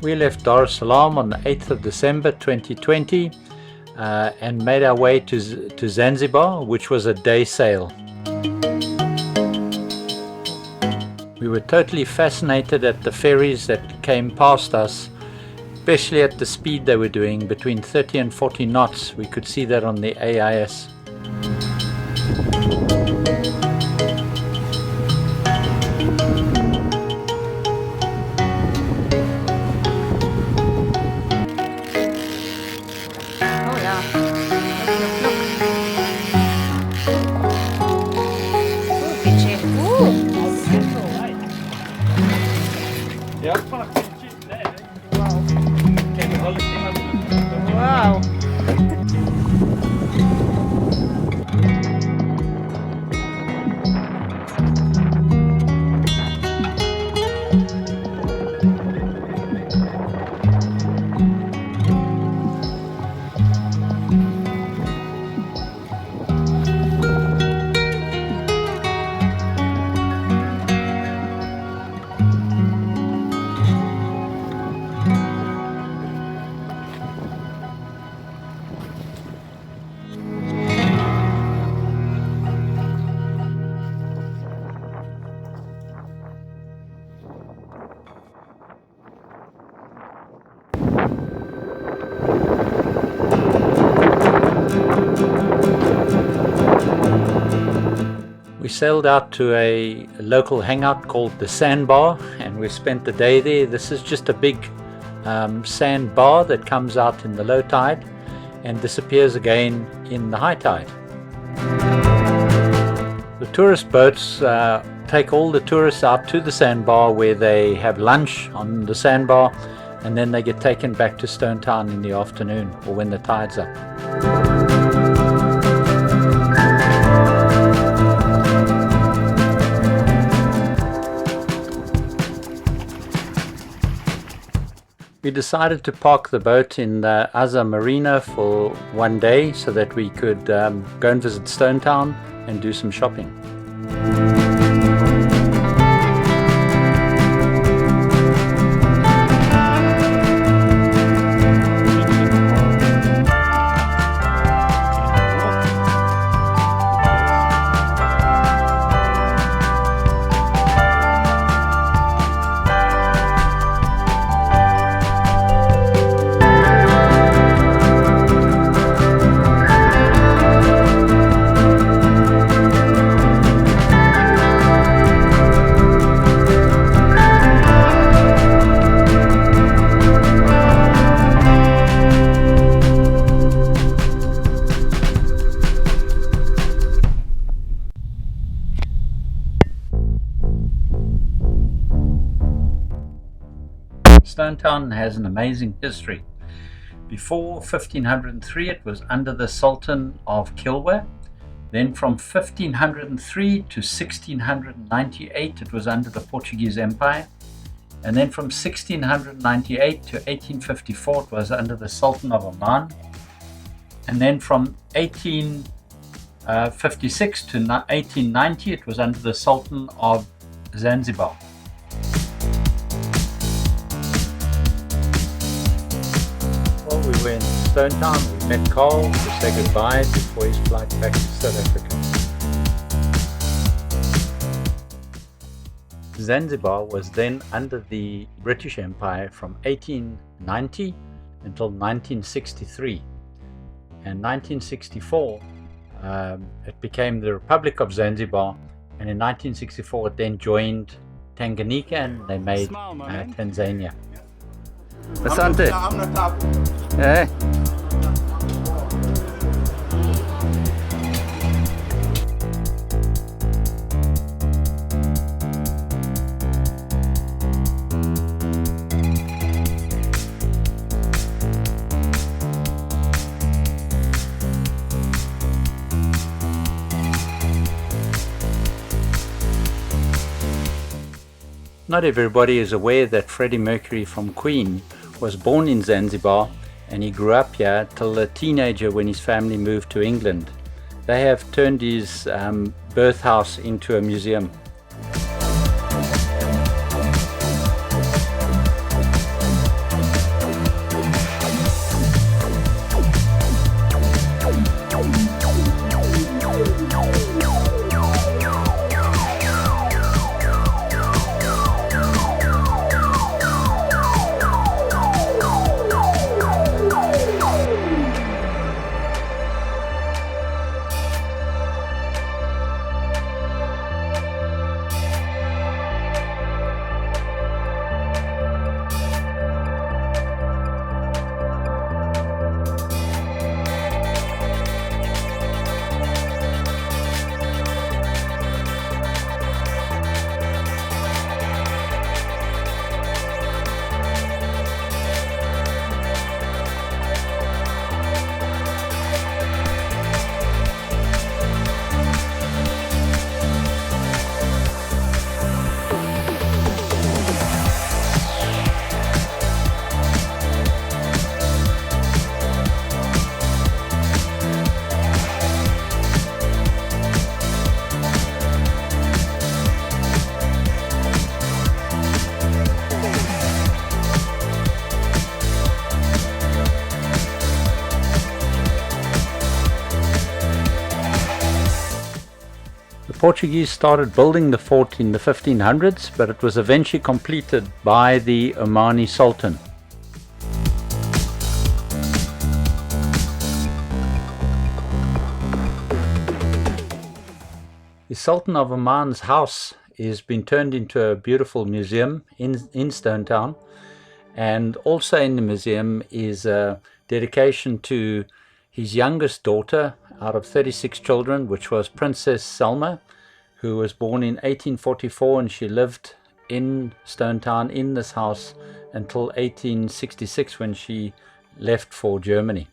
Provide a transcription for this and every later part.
We left Dar es Salaam on the 8th of December 2020 and made our way to Zanzibar, which was a day sail. We were totally fascinated at the ferries that came past us, especially at the speed they were doing, between 30 and 40 knots. We could see that on the AIS. Wow. We sailed out to a local hangout called the Sandbar, and we spent the day there. This is just a big sandbar that comes out in the low tide and disappears again in the high tide. The tourist boats take all the tourists out to the sandbar, where they have lunch on the sandbar, and then they get taken back to Stone Town in the afternoon or when the tide's up. We decided to park the boat in the Azza Marina for one day so that we could go and visit Stone Town and do some shopping. Stone Town has an amazing history. Before 1503 it was under the Sultan of Kilwa. Then from 1503 to 1698 it was under the Portuguese Empire. And then from 1698 to 1854 it was under the Sultan of Oman. And then from 1856 to 1890 it was under the Sultan of Zanzibar. We were in Stone Town, we met Carl to say goodbye before his flight back to South Africa. Zanzibar was then under the British Empire from 1890 until 1963. And 1964 it became the Republic of Zanzibar, and in 1964 it then joined Tanganyika and they made Tanzania. Asante. Eh. Not everybody is aware that Freddie Mercury from Queen was born in Zanzibar, and he grew up here till a teenager when his family moved to England. They have turned his birth house into a museum. Portuguese started building the fort in the 1500s, but it was eventually completed by the Omani Sultan. The Sultan of Oman's house has been turned into a beautiful museum in Stone Town, and also in the museum is a dedication to his youngest daughter out of 36 children, which was Princess Selma, who was born in 1844, and she lived in Stone Town in this house until 1866 when she left for Germany.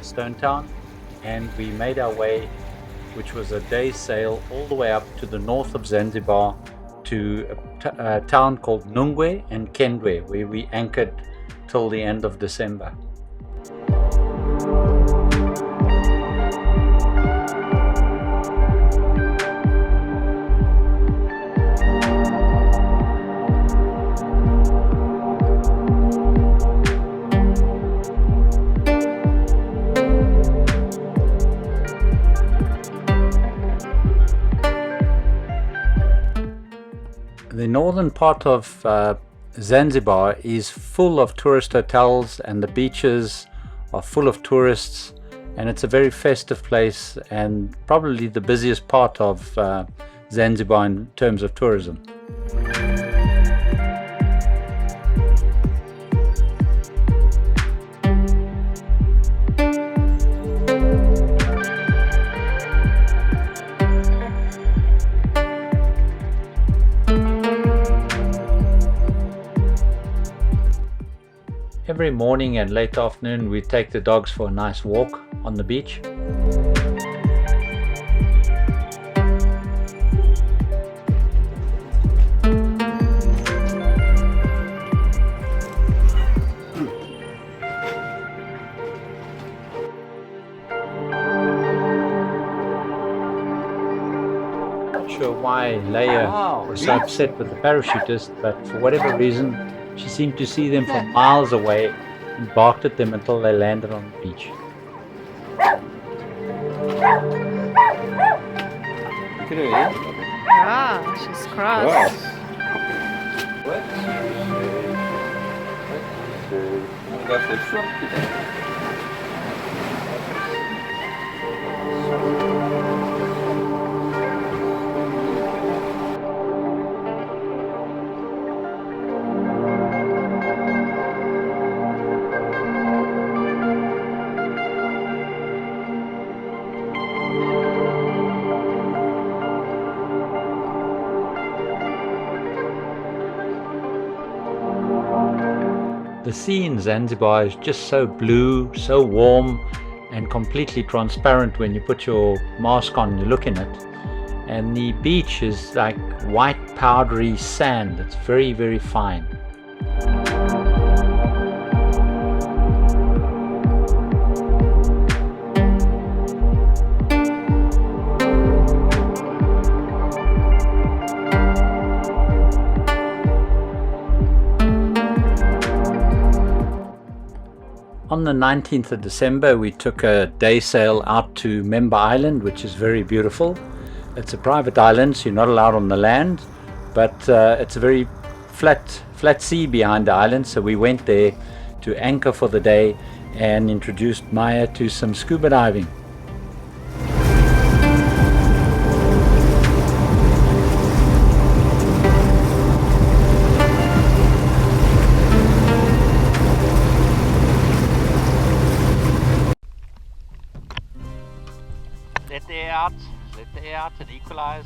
Stone Town, and we made our way, which was a day's sail, all the way up to the north of Zanzibar to a town called Nungwi and Kendwe, where we anchored till the end of December. The northern part of Zanzibar is full of tourist hotels, and the beaches are full of tourists, and it's a very festive place and probably the busiest part of Zanzibar in terms of tourism. Every morning and late afternoon we take the dogs for a nice walk on the beach. Not sure why Leia was so upset with the parachutist, but for whatever reason she seemed to see them from miles away and barked at them until they landed on the beach. Ah, she's crossed. The sea in Zanzibar is just so blue, so warm, and completely transparent when you put your mask on and you look in it. and the beach is like white powdery sand. It's very, very fine. On the 19th of December, we took a day sail out to Pemba Island, which is very beautiful. It's a private island, so you're not allowed on the land, but it's a very flat sea behind the island, so we went there to anchor for the day and introduced Maya to some scuba diving. Let the air out and equalize.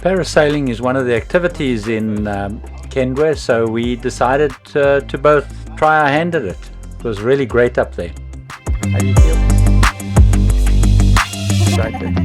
Parasailing is one of the activities in Kendwa, so we decided to both try our hand at it. It was really great up there. How do you feel? Excited?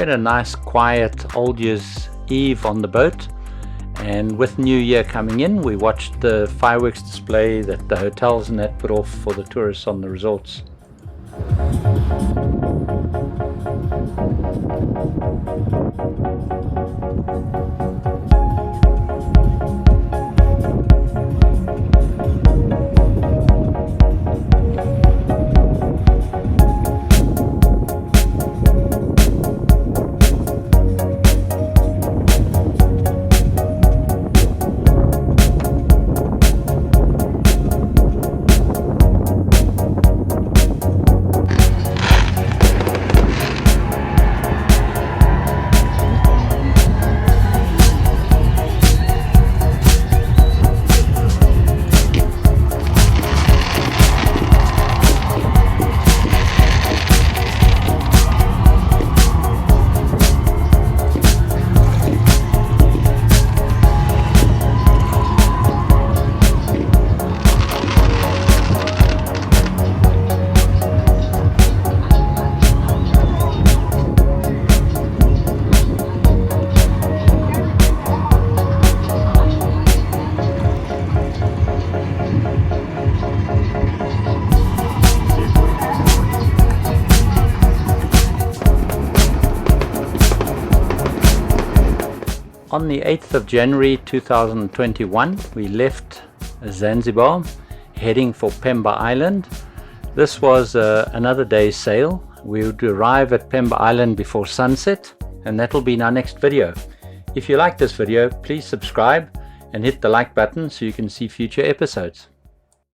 had a nice quiet old year's eve on the boat, and with New Year coming in, we watched the fireworks display that the hotels and that put off for the tourists on the resorts. On the 8th of January 2021, we left Zanzibar heading for Pemba Island. This was another day's sail. We would arrive at Pemba Island before sunset, and that will be in our next video. If you like this video, please subscribe and hit the like button so you can see future episodes.